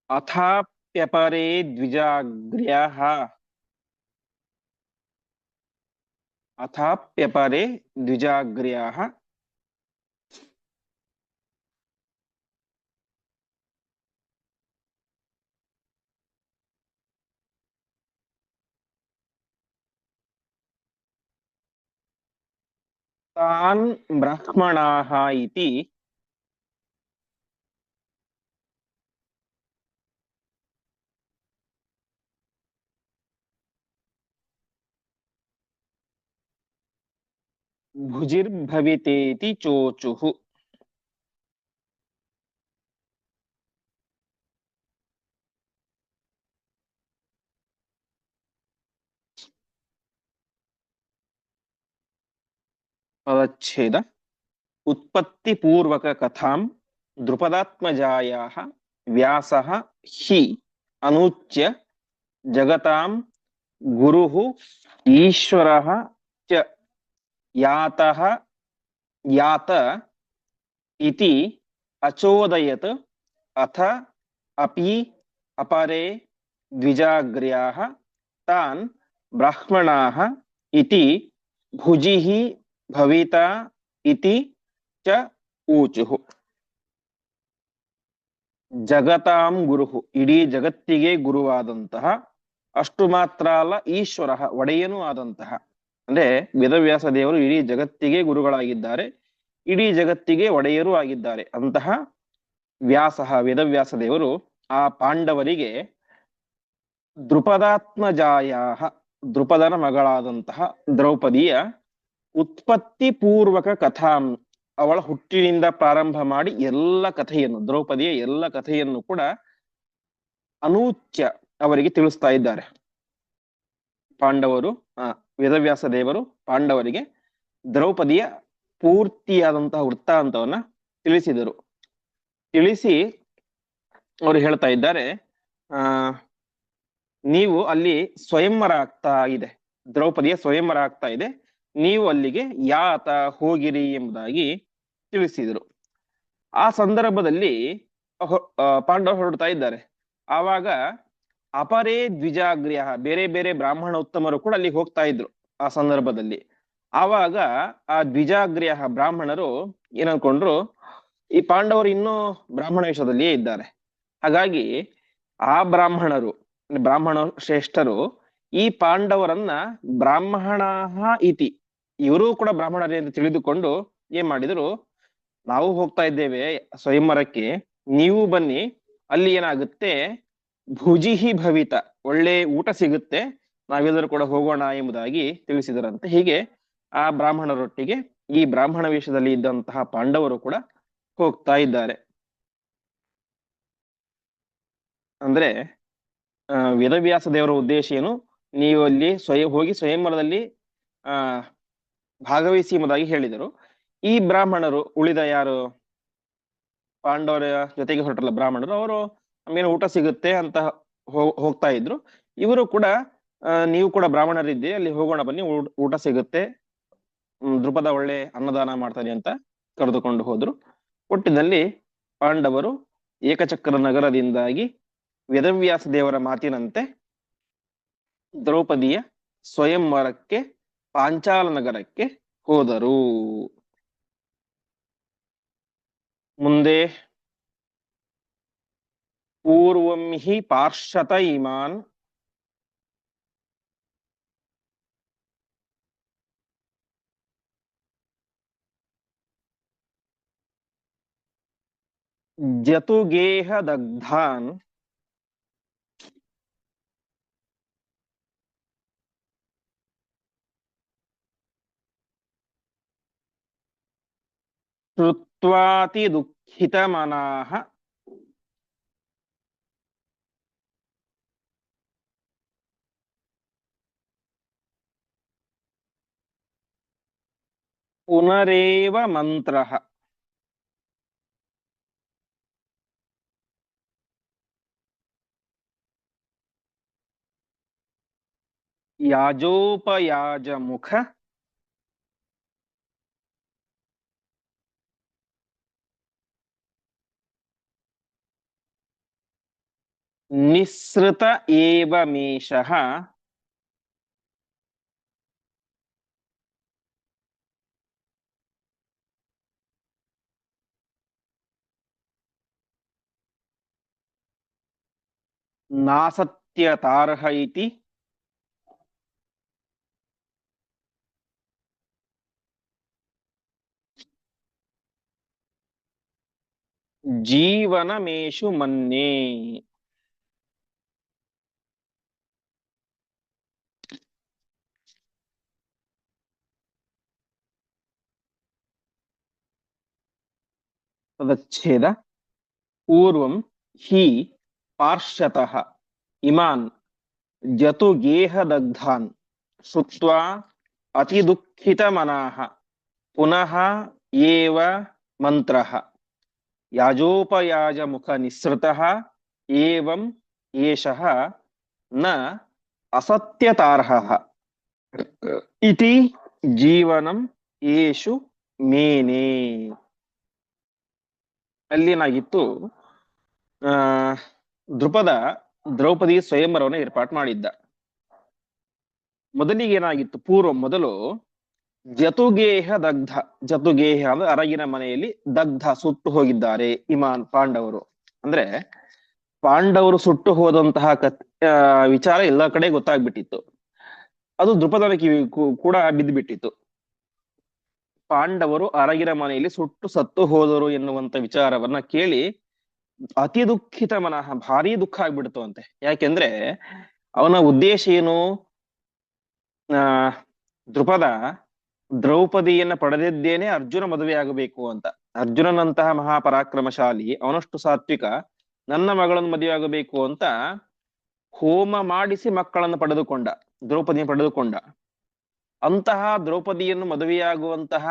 ಅಥಾಪ್ಯಪರೇ ದ್ವಿಜಾಗ್ರ್ಯಾಃ ಅಥಾಪ್ಯಪರೇ ದ್ವಿಜಾಗ್ರ್ಯಾಃ ತಾನ್ ಬ್ರಾಹ್ಮಣಾಃ ಇತಿ ಭುಜಿರ್ಭವಿತೇತಿ ಚೋಚುಃ. ಪದಚ್ಛೇದ. ಉತ್ಪತ್ತಿ ಪೂರ್ವಕ ಕಥಾಂ ದ್ರುಪದಾತ್ಮಜಾಯಾಃ ವ್ಯಾಸಃ ಹಿ ಅನೂಚ್ಯ ಜಗತಾಂ ಗುರುಃ ಈಶ್ವರಃ ಚ ಯಾತಃ ಯಾತ ಇತಿ ಅಚೋದಯತ್ ಅಥ ಅಪಿ ಅಪರೇ ದ್ವಿಜಾಗ್ರ್ಯಾಃ ತಾನ್ ಬ್ರಾಹ್ಮಣಾಃ ಇತಿ ಭುಜಿಃ ಭವಿತಾ ಇತಿ ಚ ಊಚುಃ. ಜಗತಾಂ ಗುರುಃ, ಇಡೀ ಜಗತ್ತಿಗೆ ಗುರುವಾದಂತಹ, ಅಷ್ಟು ಮಾತ್ರ ಅಲ್ಲ ಈಶ್ವರ, ಒಡೆಯನೂ ಆದಂತಹ, ಅಂದ್ರೆ ವೇದವ್ಯಾಸ ದೇವರು ಇಡೀ ಜಗತ್ತಿಗೆ ಗುರುಗಳಾಗಿದ್ದಾರೆ, ಇಡೀ ಜಗತ್ತಿಗೆ ಒಡೆಯರೂ ಆಗಿದ್ದಾರೆ. ಅಂತಹ ವ್ಯಾಸ, ವೇದವ್ಯಾಸ ದೇವರು ಆ ಪಾಂಡವರಿಗೆ ದ್ರುಪದಾತ್ಮಜಾಯಾಃ, ದ್ರುಪದನ ಮಗಳಾದಂತಹ ದ್ರೌಪದಿಯ ಉತ್ಪತ್ತಿ ಪೂರ್ವಕ ಕಥಾಂ, ಅವಳ ಹುಟ್ಟಿನಿಂದ ಪ್ರಾರಂಭ ಮಾಡಿ ಎಲ್ಲ ಕಥೆಯನ್ನು, ದ್ರೌಪದಿಯ ಎಲ್ಲ ಕಥೆಯನ್ನು ಕೂಡ ಅನೂಚ್ಯ ಅವರಿಗೆ ತಿಳಿಸ್ತಾ ಇದ್ದಾರೆ. ಪಾಂಡವರು, ವೇದವ್ಯಾಸ ದೇವರು ಪಾಂಡವರಿಗೆ ದ್ರೌಪದಿಯ ಪೂರ್ತಿಯಾದಂತಹ ವೃತ್ತಾಂತವನ್ನ ತಿಳಿಸಿದರು. ತಿಳಿಸಿ ಅವರು ಹೇಳ್ತಾ ಇದ್ದಾರೆ, ನೀವು ಅಲ್ಲಿ ಸ್ವಯಂವರ ಆಗ್ತಾ ಇದೆ, ದ್ರೌಪದಿಯ ಸ್ವಯಂವರ ಆಗ್ತಾ ಇದೆ, ನೀವು ಅಲ್ಲಿಗೆ ಯಾತ ಹೋಗಿರಿ ಎಂಬುದಾಗಿ ತಿಳಿಸಿದರು. ಆ ಸಂದರ್ಭದಲ್ಲಿ ಪಾಂಡವರು ಹೊರಡ್ತಾ ಇದ್ದಾರೆ. ಆವಾಗ ಅಪರೇ ದ್ವಿಜಾಗ್ರ್ಯ, ಬೇರೆ ಬೇರೆ ಬ್ರಾಹ್ಮಣ ಉತ್ತಮರು ಕೂಡ ಅಲ್ಲಿ ಹೋಗ್ತಾ ಇದ್ರು ಆ ಸಂದರ್ಭದಲ್ಲಿ. ಆವಾಗ ಆ ದ್ವಿಜಾಗ್ರ್ಯ ಬ್ರಾಹ್ಮಣರು ಏನನ್ಕೊಂಡ್ರು, ಈ ಪಾಂಡವರು ಇನ್ನೂ ಬ್ರಾಹ್ಮಣ ವೇಷದಲ್ಲಿಯೇ ಇದ್ದಾರೆ, ಹಾಗಾಗಿ ಆ ಬ್ರಾಹ್ಮಣರು, ಬ್ರಾಹ್ಮಣ ಶ್ರೇಷ್ಠರು ಈ ಪಾಂಡವರನ್ನ ಬ್ರಾಹ್ಮಣ ಇತಿ, ಇವರು ಕೂಡ ಬ್ರಾಹ್ಮಣರೇ ಅಂತ ತಿಳಿದುಕೊಂಡು ಏನ್ ಮಾಡಿದ್ರು, ನಾವು ಹೋಗ್ತಾ ಇದ್ದೇವೆ ಸ್ವಯಂವರಕ್ಕೆ, ನೀವು ಬನ್ನಿ, ಅಲ್ಲಿ ಏನಾಗುತ್ತೆ, ಭುಜಿಹಿ ಭವಿತ, ಒಳ್ಳೆ ಊಟ ಸಿಗುತ್ತೆ, ನಾವೆಲ್ಲರೂ ಕೂಡ ಹೋಗೋಣ ಎಂಬುದಾಗಿ ತಿಳಿಸಿದರಂತೆ. ಹೀಗೆ ಆ ಬ್ರಾಹ್ಮಣರೊಟ್ಟಿಗೆ ಈ ಬ್ರಾಹ್ಮಣ ವೇಷದಲ್ಲಿ ಇದ್ದಂತಹ ಪಾಂಡವರು ಕೂಡ ಹೋಗ್ತಾ ಇದ್ದಾರೆ. ಅಂದ್ರೆ ವೇದವ್ಯಾಸ ದೇವರ ಉದ್ದೇಶ ಏನು, ನೀವು ಅಲ್ಲಿ ಹೋಗಿ ಸ್ವಯಂವರದಲ್ಲಿ ಆ ಭಾಗವಹಿಸಿ ಎಂಬುದಾಗಿ ಹೇಳಿದರು. ಈ ಬ್ರಾಹ್ಮಣರು, ಉಳಿದ ಯಾರು ಪಾಂಡವರ ಜೊತೆಗೆ ಹೊರಟಲ್ಲ ಬ್ರಾಹ್ಮಣರು, ಅವರು ನಮ್ಗೇನು ಊಟ ಸಿಗುತ್ತೆ ಅಂತ ಹೋಗ್ತಾ ಇದ್ರು. ಇವರು ಕೂಡ ನೀವು ಕೂಡ ಬ್ರಾಹ್ಮಣರಿದ್ದೆ, ಅಲ್ಲಿ ಹೋಗೋಣ ಬನ್ನಿ, ಊಟ ಸಿಗುತ್ತೆ, ದೃಪದ ಒಳ್ಳೆ ಅನ್ನದಾನ ಮಾಡ್ತಾನೆ ಅಂತ ಕರೆದುಕೊಂಡು ಹೋದ್ರು. ಒಟ್ಟಿನಲ್ಲಿ ಪಾಂಡವರು ಏಕಚಕ್ರ ನಗರದಿಂದಾಗಿ ವೇದವ್ಯಾಸ ದೇವರ ಮಾತಿನಂತೆ ದ್ರೌಪದಿಯ ಸ್ವಯಂವರಕ್ಕೆ ಪಾಂಚಾಲ ನಗರಕ್ಕೆ ಹೋದರು. ಮುಂದೆ ಪೂರ್ವಂ ಹಿ ಪಾರ್ಷತ ಇಮಾನ್ ಜತುಗೇಹ ದಗ್ಧಾನ್ ಶ್ರುತ್ವಾತಿ ದುಃಖಿತ ಮನಾಹ ಪುನರೇವ ಮಂತ್ರಃ ಯಾಜೋಪಯಾಜ ಮುಖ ನಿಸೃತ ಏವ ಮೇಷಃ ನಾಸತ್ಯತಾರ್ಹ ಇತಿ ಜೀವನಮೇಷು ಮನ್ಯೇ. ತದಚ್ಛೇದ ಪೂರ್ವಂ ಹಿ ಪಾರ್ಶ್ವತಃ ಇಮಾನ್ ಜತುಗೇಹ ದಗ್ಧಾನ್ ಶ್ರುತ್ವಾ ಅತಿ ದುಃಖಿತ ಮನಾಃ ಪುನಃ ಏವ ಮಂತ್ರಃ ಯಾಜೋಪಯಾಜ ಮುಖ ನಿಸೃತಃ ಏವಂ ಏಷಃ ನ ಅಸತ್ಯತಾರ್ಹಃ ಇತಿ ಜೀವನಂ ಯೇಷು ಮೇನೆ. ಅಲ್ಲೇನಾಗಿತ್ತು, ಆ ದೃಪದ ದ್ರೌಪದಿ ಸ್ವಯಂವರವನ್ನು ಏರ್ಪಾಟ್ ಮಾಡಿದ್ದ. ಮೊದಲಿಗೆ ಏನಾಗಿತ್ತು, ಮೊದಲು ಜತುಗೇಹ ದಗ್ಧ, ಜತುಗೇಹ ಅಂದ್ರೆ ಅರಗಿನ ಮನೆಯಲ್ಲಿ ದಗ್ಧ ಸುಟ್ಟು ಹೋಗಿದ್ದಾರೆ ಇಮಾನ್ ಪಾಂಡವರು. ಅಂದ್ರೆ ಪಾಂಡವರು ಸುಟ್ಟು ಹೋದಂತಹ ವಿಚಾರ ಎಲ್ಲ ಕಡೆ ಗೊತ್ತಾಗ್ಬಿಟ್ಟಿತ್ತು. ಅದು ದೃಪದನ ಕಿವಿ ಕೂಡ ಬಿದ್ದು ಬಿಟ್ಟಿತ್ತು. ಪಾಂಡವರು ಅರಗಿನ ಮನೆಯಲ್ಲಿ ಸುಟ್ಟು ಸತ್ತು ಹೋದರು ಎನ್ನುವಂತ ವಿಚಾರವನ್ನ ಕೇಳಿ ಅತಿ ದುಃಖಿತ ಮನಃ, ಭಾರಿ ದುಃಖ ಆಗ್ಬಿಡ್ತು ಅಂತೆ. ಯಾಕೆಂದ್ರೆ ಅವನ ಉದ್ದೇಶ ಏನು, ದೃಪದ ದ್ರೌಪದಿಯನ್ನ ಪಡೆದಿದ್ದೇನೆ ಅರ್ಜುನ ಮದುವೆ ಆಗಬೇಕು ಅಂತ. ಅರ್ಜುನನಂತಹ ಮಹಾಪರಾಕ್ರಮಶಾಲಿ, ಅವನಷ್ಟು ಸಾತ್ವಿಕ, ನನ್ನ ಮಗಳನ್ನು ಮದುವೆ ಆಗಬೇಕು ಅಂತ ಹೋಮ ಮಾಡಿಸಿ ಮಕ್ಕಳನ್ನು ಪಡೆದುಕೊಂಡ, ದ್ರೌಪದಿಯನ್ನು ಪಡೆದುಕೊಂಡ. ಅಂತಹ ದ್ರೌಪದಿಯನ್ನು ಮದುವೆಯಾಗುವಂತಹ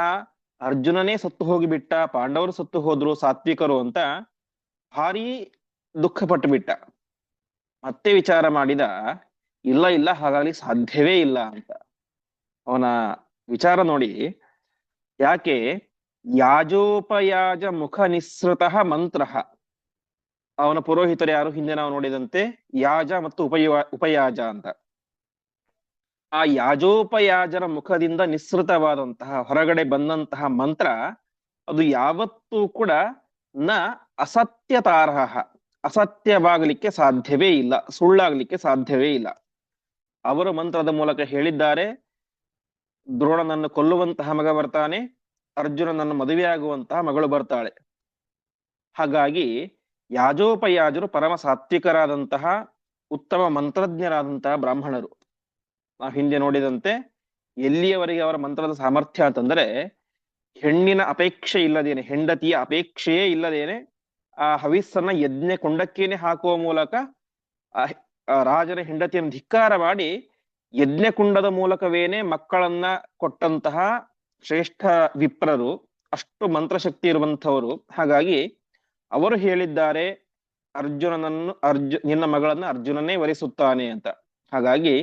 ಅರ್ಜುನನೇ ಸತ್ತು ಹೋಗಿಬಿಟ್ಟ, ಪಾಂಡವರು ಸತ್ತು ಹೋದ್ರು, ಸಾತ್ವಿಕರು ಅಂತ ಭಾರಿ ದುಃಖ ಪಟ್ಟು ಬಿಟ್ಟ. ಮತ್ತೆ ವಿಚಾರ ಮಾಡಿದ, ಇಲ್ಲ ಇಲ್ಲ, ಹಾಗಾಗಿ ಸಾಧ್ಯವೇ ಇಲ್ಲ ಅಂತ. ಅವನ ವಿಚಾರ ನೋಡಿ, ಯಾಕೆ ಯಾಜೋಪಯಾಜ ಮುಖ ನಿಸೃತಃ ಮಂತ್ರ. ಅವನ ಪುರೋಹಿತರು ಯಾರು, ಹಿಂದೆ ನಾವು ನೋಡಿದಂತೆ ಯಾಜ ಮತ್ತು ಉಪಯಾಜ ಅಂತ. ಆ ಯಾಜೋಪಯಾಜನ ಮುಖದಿಂದ ನಿಸೃತವಾದಂತಹ, ಹೊರಗಡೆ ಬಂದಂತಹ ಮಂತ್ರ ಅದು ಯಾವತ್ತೂ ಕೂಡ ನ ಅಸತ್ಯತಾರ್ಹ, ಅಸತ್ಯವಾಗಲಿಕ್ಕೆ ಸಾಧ್ಯವೇ ಇಲ್ಲ, ಸುಳ್ಳಾಗ್ಲಿಕ್ಕೆ ಸಾಧ್ಯವೇ ಇಲ್ಲ. ಅವರು ಮಂತ್ರದ ಮೂಲಕ ಹೇಳಿದ್ದಾರೆ, ದ್ರೋಣನನ್ನು ಕೊಲ್ಲುವಂತಹ ಮಗ ಬರ್ತಾನೆ, ಅರ್ಜುನನನ್ನು ಮದುವೆಯಾಗುವಂತಹ ಮಗಳು ಬರ್ತಾಳೆ. ಹಾಗಾಗಿ ಯಾಜೋಪಯಾಜರು ಪರಮ ಸಾತ್ವಿಕರಾದಂತಹ ಉತ್ತಮ ಮಂತ್ರಜ್ಞರಾದಂತಹ ಬ್ರಾಹ್ಮಣರು. ನಾವು ಹಿಂದೆ ನೋಡಿದಂತೆ ಎಲ್ಲಿಯವರೆಗೆ ಅವರ ಮಂತ್ರದ ಸಾಮರ್ಥ್ಯ ಅಂತಂದ್ರೆ, ಹೆಣ್ಣಿನ ಅಪೇಕ್ಷೆ ಇಲ್ಲದೇನೆ, ಹೆಂಡತಿಯ ಅಪೇಕ್ಷೆಯೇ ಇಲ್ಲದೇನೆ ಆ ಹವಿಸ್ಸನ್ನ ಯಜ್ಞ ಕೊಂಡಕ್ಕೇನೆ ಹಾಕುವ ಮೂಲಕ ಆ ರಾಜನ ಹೆಂಡತಿಯನ್ನು ಧಿಕ್ಕಾರ ಮಾಡಿ ಯಜ್ಞಕುಂಡದ ಮೂಲಕವೇನೆ ಮಕ್ಕಳನ್ನ ಕೊಟ್ಟಂತಹ ಶ್ರೇಷ್ಠ ವಿಪ್ರರು, ಅಷ್ಟು ಮಂತ್ರಶಕ್ತಿ ಇರುವಂಥವರು. ಹಾಗಾಗಿ ಅವರು ಹೇಳಿದ್ದಾರೆ, ನಿನ್ನ ಮಗಳನ್ನ ಅರ್ಜುನನೇ ವರಿಸುತ್ತಾನೆ ಅಂತ. ಹಾಗಾಗಿ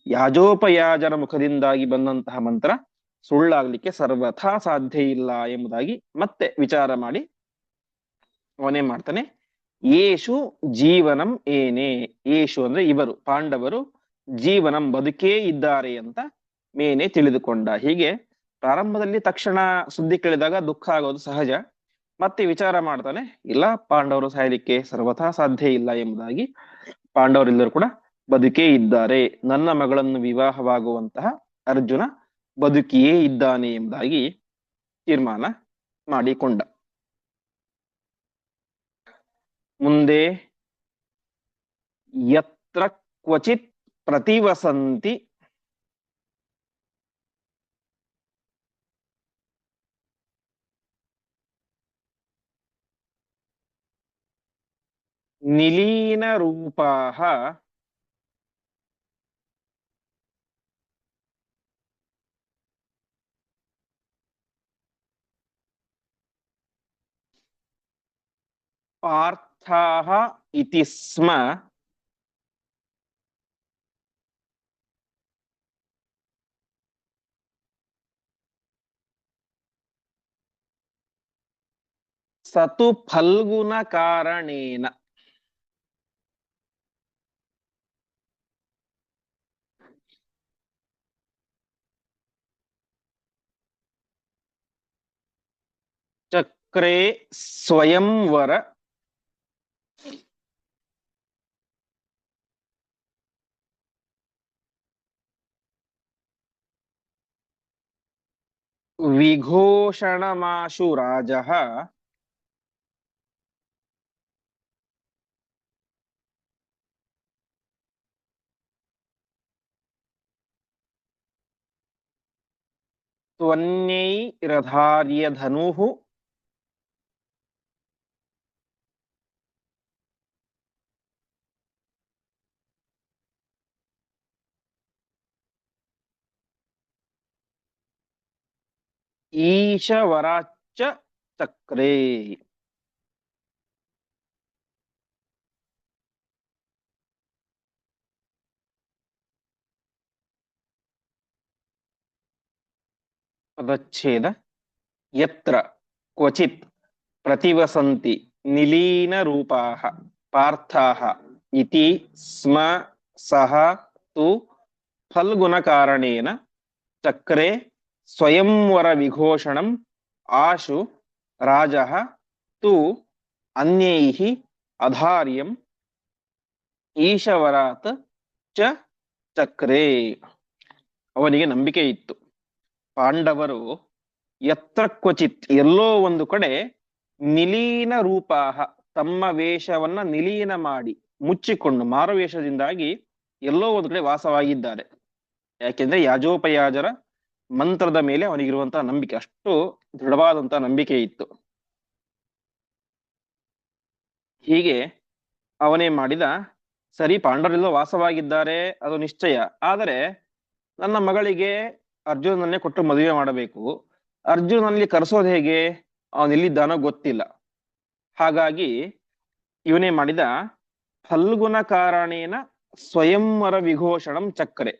ಯಾಜೋಪಯಾಜರ ಮುಖದಿಂದಾಗಿ ಬಂದಂತಹ ಮಂತ್ರ ಸುಳ್ಳಾಗ್ಲಿಕ್ಕೆ ಸರ್ವಥಾ ಸಾಧ್ಯ ಇಲ್ಲ ಎಂಬುದಾಗಿ ಮತ್ತೆ ವಿಚಾರ ಮಾಡಿ ಅವನೇ ಮಾಡ್ತಾನೆ, ಯೇಷು ಜೀವನಂ ಏನೇ. ಯೇಷು ಅಂದ್ರೆ ಇವರು ಪಾಂಡವರು, ಜೀವನಂ ಬದುಕೇ ಇದ್ದಾರೆ ಅಂತ ಮೇನೆ ತಿಳಿದುಕೊಂಡ. ಹೀಗೆ ಪ್ರಾರಂಭದಲ್ಲಿ ತಕ್ಷಣ ಸುದ್ದಿ ಕೇಳಿದಾಗ ದುಃಖ ಆಗೋದು ಸಹಜ. ಮತ್ತೆ ವಿಚಾರ ಮಾಡ್ತಾನೆ, ಇಲ್ಲ, ಪಾಂಡವರು ಸಾಯಲಿಕ್ಕೆ ಸರ್ವಥಾ ಸಾಧ್ಯ ಇಲ್ಲ ಎಂಬುದಾಗಿ. ಪಾಂಡವರೆಲ್ಲರೂ ಕೂಡ ಬದುಕೇ ಇದ್ದಾರೆ, ನನ್ನ ಮಗಳನ್ನು ವಿವಾಹವಾಗುವಂತಹ ಅರ್ಜುನ ಬದುಕಿಯೇ ಇದ್ದಾನೆ ಎಂಬುದಾಗಿ ತೀರ್ಮಾನ ಮಾಡಿಕೊಂಡ. ಮುಂದೆ ಯತ್ರ ಕ್ವಚಿತ್ ಪ್ರತಿವಸಂತಿ ನಿಲೀನ ರೂಪಾಹ ಪಾರ್ಥಾಹ ಇತಿ ಸ್ಮ ಸತು ಫಲ್ಗುಣ ಕಾರಣೇನ. ಚಕ್ರೇ ಸ್ವಯಂವರ ವಿಘೋಷಣಮಾಶು ರಾಜಃ ತ್ವನ್ಯೈರಧಾರ್ಯ ಧನುಃ ಈಶವರಾಚ್ಚ ಚಕ್ರೇ. ಪದಚ್ಛೇದ. ಯತ್ರ ಕ್ವಚಿತ್ ಪ್ರತಿವಸಂತಿ ನಿಲೀನ ರೂಪಾಃ ಪಾರ್ಥಾಃ ಇತಿ ಸ್ಮ ಸಹ ತು ಫಲ್ಗುಣ ಕಾರಣೇನ ಚಕ್ರೆ ಸ್ವಯಂವರ ವಿಘೋಷಣಂ ಆಶು ರಾಜಃ ತು ಅನ್ಯೈಃ ಅಧಾರ್ಯಂ ಈಶವರಾತ್ ಚ ಚಕ್ರೇ. ಅವನಿಗೆ ನಂಬಿಕೆ ಇತ್ತು, ಪಾಂಡವರು ಯತ್ರ ಕ್ವಚಿತ್ ಎಲ್ಲೋ ಒಂದು ಕಡೆ ನಿಲೀನ ರೂಪಾಹ ತಮ್ಮ ವೇಷವನ್ನ ನಿಲೀನ ಮಾಡಿ ಮುಚ್ಚಿಕೊಂಡು ಮಾರುವೇಷದಿಂದಾಗಿ ಎಲ್ಲೋ ಒಂದು ಕಡೆ ವಾಸವಾಗಿದ್ದಾರೆ. ಯಾಕೆಂದ್ರೆ ಯಾಜೋಪಯಾಜರ ಮಂತ್ರದ ಮೇಲೆ ಅವನಿಗಿರುವಂತಹ ನಂಬಿಕೆ, ಅಷ್ಟು ದೃಢವಾದಂತಹ ನಂಬಿಕೆ ಇತ್ತು. ಹೀಗೆ ಅವನೇ ಮಾಡಿದ, ಸರಿ ಪಾಂಡವರೆಲ್ಲೋ ವಾಸವಾಗಿದ್ದಾರೆ ಅದು ನಿಶ್ಚಯ, ಆದರೆ ನನ್ನ ಮಗಳಿಗೆ ಅರ್ಜುನನ್ನೇ ಕೊಟ್ಟು ಮದುವೆ ಮಾಡಬೇಕು. ಅರ್ಜುನಲ್ಲಿ ಕರೆಸೋದು ಹೇಗೆ, ಅವನೆಲ್ಲಿದ್ದಾನೋ ಗೊತ್ತಿಲ್ಲ. ಹಾಗಾಗಿ ಇವನೇ ಮಾಡಿದ, ಫಲ್ಗುಣ ಕಾರಣೇನ ಸ್ವಯಂವರ ವಿಘೋಷಣಂ ಚಕ್ರೆ,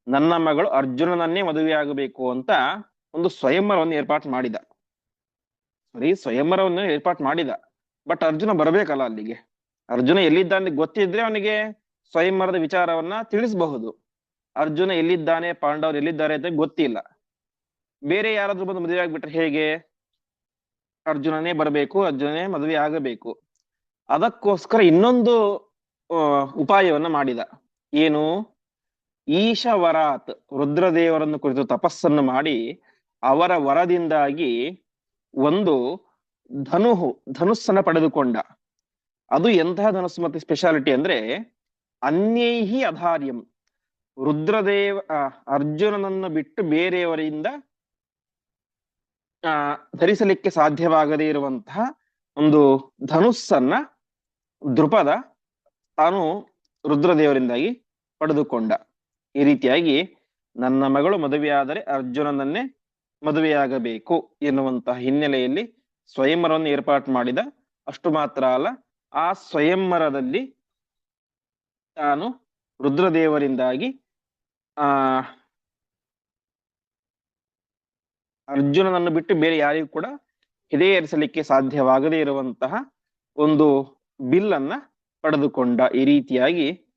ನನ್ನ ಮಗಳು ಅರ್ಜುನನನ್ನೇ ಮದುವೆಯಾಗಬೇಕು ಅಂತ ಒಂದು ಸ್ವಯಂವರವನ್ನು ಏರ್ಪಾಟ್ ಮಾಡಿದ. ಸರಿ, ಸ್ವಯಂವರವನ್ನು ಏರ್ಪಾಟ್ ಮಾಡಿದ, ಬಟ್ ಅರ್ಜುನ ಬರಬೇಕಲ್ಲ ಅಲ್ಲಿಗೆ. ಅರ್ಜುನ ಎಲ್ಲಿದ್ದಾನೆ ಗೊತ್ತಿದ್ರೆ ಅವನಿಗೆ ಸ್ವಯಂವರದ ವಿಚಾರವನ್ನ ತಿಳಿಸಬಹುದು. ಅರ್ಜುನ ಎಲ್ಲಿದ್ದಾನೆ, ಪಾಂಡವರು ಎಲ್ಲಿದ್ದಾರೆ ಅಂತ ಗೊತ್ತಿಲ್ಲ. ಬೇರೆ ಯಾರಾದ್ರೂ ಬಂದು ಮದುವೆ ಆಗ್ಬಿಟ್ರೆ ಹೇಗೆ? ಅರ್ಜುನನೇ ಬರಬೇಕು, ಅರ್ಜುನನೇ ಮದುವೆ ಆಗಬೇಕು. ಅದಕ್ಕೋಸ್ಕರ ಇನ್ನೊಂದು ಉಪಾಯವನ್ನ ಮಾಡಿದ. ಏನು? ಈಶವರಾತ್ ರುದ್ರದೇವರನ್ನು ಕುರಿತು ತಪಸ್ಸನ್ನು ಮಾಡಿ ಅವರ ವರದಿಂದಾಗಿ ಒಂದು ಧನುಸ್ಸನ್ನ ಪಡೆದುಕೊಂಡ. ಅದು ಎಂತಹ ಧನುಸ್ಸು ಮತ್ತೆ ಸ್ಪೆಷಾಲಿಟಿ ಅಂದ್ರೆ ಅನ್ಯೈಹಿ ಅಧಾರ್ಯಂ, ರುದ್ರದೇವ ಅರ್ಜುನನನ್ನು ಬಿಟ್ಟು ಬೇರೆಯವರಿಂದ ಧರಿಸಲಿಕ್ಕೆ ಸಾಧ್ಯವಾಗದೇ ಇರುವಂತಹ ಒಂದು ಧನುಸ್ಸನ್ನ ದೃಪದ ತಾನು ರುದ್ರದೇವರಿಂದಾಗಿ ಪಡೆದುಕೊಂಡ. ಈ ರೀತಿಯಾಗಿ ನನ್ನ ಮಗಳು ಮದುವೆಯಾದರೆ ಅರ್ಜುನನನ್ನೇ ಮದುವೆಯಾಗಬೇಕು ಎನ್ನುವಂತಹ ಹಿನ್ನೆಲೆಯಲ್ಲಿ ಸ್ವಯಂವರವನ್ನು ಏರ್ಪಾಟು ಮಾಡಿದ. ಅಷ್ಟು ಮಾತ್ರ ಅಲ್ಲ, ಆ ಸ್ವಯಂವರದಲ್ಲಿ ತಾನು ರುದ್ರದೇವರಿಂದಾಗಿ ಅರ್ಜುನನನ್ನು ಬಿಟ್ಟು ಬೇರೆ ಯಾರಿಗೂ ಕೂಡ ಎದೆ ಏರಿಸಲಿಕ್ಕೆ ಸಾಧ್ಯವಾಗದೇ ಇರುವಂತಹ ಒಂದು ಬಿಲ್ಲನ್ನ ಪಡೆದುಕೊಂಡ. ಈ ರೀತಿಯಾಗಿ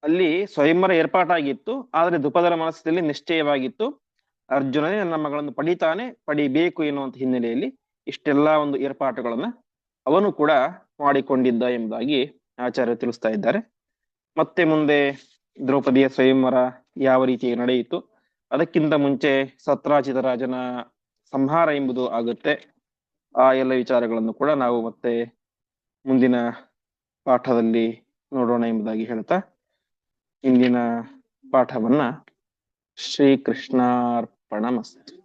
ಅಲ್ಲಿ ಸ್ವಯಂವರ ಏರ್ಪಾಟಾಗಿತ್ತು, ಆದರೆ ದ್ರುಪದರ ಮನಸ್ಸಿನಲ್ಲಿ ನಿಶ್ಚಯವಾಗಿತ್ತು, ಅರ್ಜುನನೇ ನನ್ನ ಮಗಳನ್ನು ಪಡಿಬೇಕು ಎನ್ನುವಂತ ಹಿನ್ನೆಲೆಯಲ್ಲಿ ಇಷ್ಟೆಲ್ಲಾ ಒಂದು ಏರ್ಪಾಟುಗಳನ್ನ ಅವನು ಕೂಡ ಮಾಡಿಕೊಂಡಿದ್ದ ಎಂಬುದಾಗಿ ಆಚಾರ್ಯರು ತಿಳಿಸ್ತಾ ಇದ್ದಾರೆ. ಮತ್ತೆ ಮುಂದೆ ದ್ರೌಪದಿಯ ಸ್ವಯಂವರ ಯಾವ ರೀತಿ ನಡೆಯಿತು, ಅದಕ್ಕಿಂತ ಮುಂಚೆ ಸತ್ರಾಜಿತ ರಾಜನ ಸಂಹಾರ ಎಂಬುದು ಆಗುತ್ತೆ. ಆ ಎಲ್ಲ ವಿಚಾರಗಳನ್ನು ಕೂಡ ನಾವು ಮತ್ತೆ ಮುಂದಿನ ಪಾಠದಲ್ಲಿ ನೋಡೋಣ ಎಂಬುದಾಗಿ ಹೇಳ್ತಾ ಇಂದಿನ ಪಾಠವನ್ನ ಶ್ರೀಕೃಷ್ಣಾರ್ಪಣಮಸ್ತು.